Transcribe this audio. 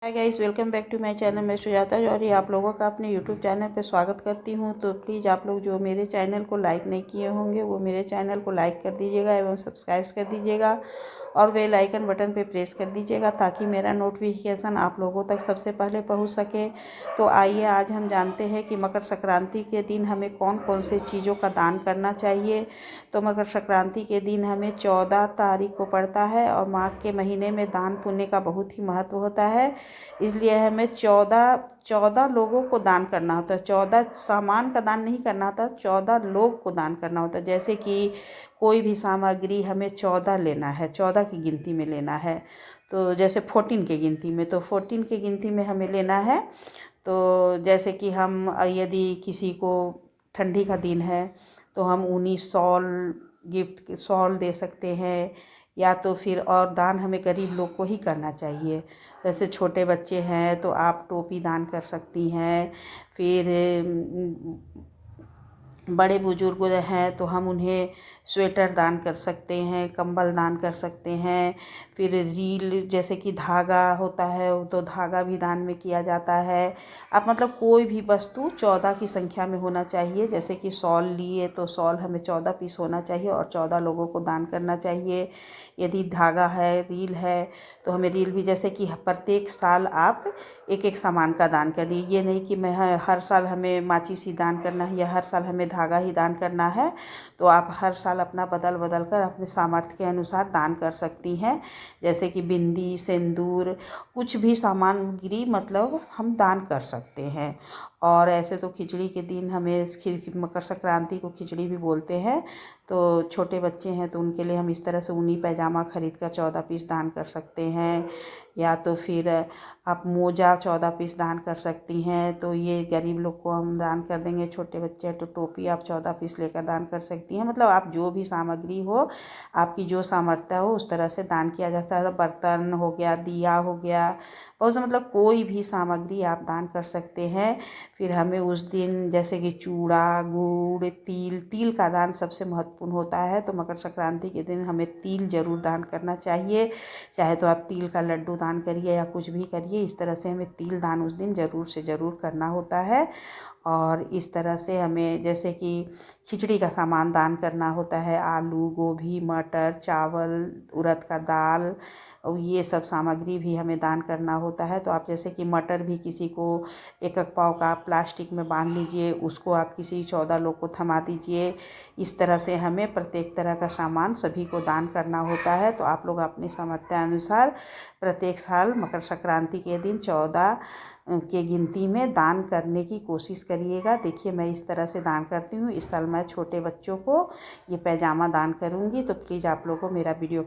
Hi guys, welcome back to my channel. मैं सुजाता जौहरी आप लोगों का अपने यूट्यूब चैनल पे स्वागत करती हूं। तो प्लीज़ आप लोग जो मेरे चैनल को लाइक नहीं किए होंगे वो मेरे चैनल को लाइक कर दीजिएगा एवं सब्सक्राइब कर दीजिएगा और बेल आइकन बटन पे प्रेस कर दीजिएगा ताकि मेरा नोटिफिकेशन आप लोगों तक सबसे पहले पहुंच सके। तो आइए आज हम जानते हैं कि मकर संक्रांति के दिन हमें कौन कौन से चीज़ों का दान करना चाहिए। तो मकर संक्रांति के दिन हमें 14 तारीख को पड़ता है और माघ के महीने में दान पुण्य का बहुत ही महत्व होता है। इसलिए हमें 14 लोगों को दान करना होता है। 14 सामान का दान नहीं करना होता, 14 लोग को दान करना होता है। जैसे कि कोई भी सामग्री हमें 14 लेना है, 14 की गिनती में लेना है। तो जैसे 14 की गिनती में, तो 14 की गिनती में हमें लेना है। तो जैसे कि हम यदि किसी को ठंडी का दिन है तो हम ऊनी शॉल, गिफ्ट शॉल दे सकते हैं, या तो फिर और दान हमें गरीब लोग को ही करना चाहिए। जैसे छोटे बच्चे हैं तो आप टोपी दान कर सकती हैं। फिर बड़े बुजुर्ग हैं तो हम उन्हें स्वेटर दान कर सकते हैं, कंबल दान कर सकते हैं। फिर रील जैसे कि धागा होता है तो धागा भी दान में किया जाता है। अब मतलब कोई भी वस्तु 14 की संख्या में होना चाहिए। जैसे कि शॉल लिए तो शॉल हमें 14 पीस होना चाहिए और 14 लोगों को दान करना चाहिए। यदि धागा है, रील है, तो हमें रील भी, जैसे कि प्रत्येक साल आप एक एक सामान का दान करिए। ये नहीं कि मैं हर साल हमें माचिस ही दान करना है या हर साल हमें धागा ही दान करना है। तो आप हर साल अपना बदल बदल कर अपने सामर्थ्य के अनुसार दान कर सकती हैं। जैसे कि बिंदी, सिंदूर, कुछ भी सामग्री मतलब हम दान कर सकते हैं। और ऐसे तो खिचड़ी के दिन हमें मकर संक्रांति को खिचड़ी भी बोलते हैं। तो छोटे बच्चे हैं तो उनके लिए हम इस तरह से ऊनी पैजामा खरीद कर 14 पीस दान कर सकते हैं। या तो फिर आप मोजा 14 पीस दान कर सकती हैं, तो ये गरीब लोग को हम दान कर देंगे। छोटे बच्चे हैं तो टोपी आप 14 पीस लेकर दान कर सकती हैं। मतलब आप जो भी सामग्री हो, आपकी जो सामर्थ्य हो उस तरह से दान किया जाता है। बर्तन हो गया, दिया हो गया, बहुत से मतलब कोई भी सामग्री आप दान कर सकते हैं। फिर हमें उस दिन जैसे कि चूड़ा, गुड़, तिल का दान सबसे महत्वपूर्ण होता है। तो मकर संक्रांति के दिन हमें तिल ज़रूर दान करना चाहिए। चाहे तो आप तिल का लड्डू दान करिए या कुछ भी करिए, इस तरह से हमें तिल दान उस दिन ज़रूर से ज़रूर करना होता है। और इस तरह से हमें जैसे कि खिचड़ी का सामान दान करना होता है, आलू, गोभी, मटर, चावल, उड़द का दाल, और ये सब सामग्री भी हमें दान करना होता है। तो आप जैसे कि मटर भी किसी को एक एक पाव का प्लास्टिक में बांध लीजिए, उसको आप किसी 14 लोग को थमा दीजिए। इस तरह से हमें प्रत्येक तरह का सामान सभी को दान करना होता है। तो आप लोग अपने सामर्थ्य अनुसार प्रत्येक साल मकर संक्रांति के दिन 14 के गिनती में दान करने की कोशिश करिएगा। देखिए मैं इस तरह से दान करती हूँ। इस साल मैं छोटे बच्चों को ये पैजामा दान करूँगी। तो प्लीज़ आप लोगों को मेरा वीडियो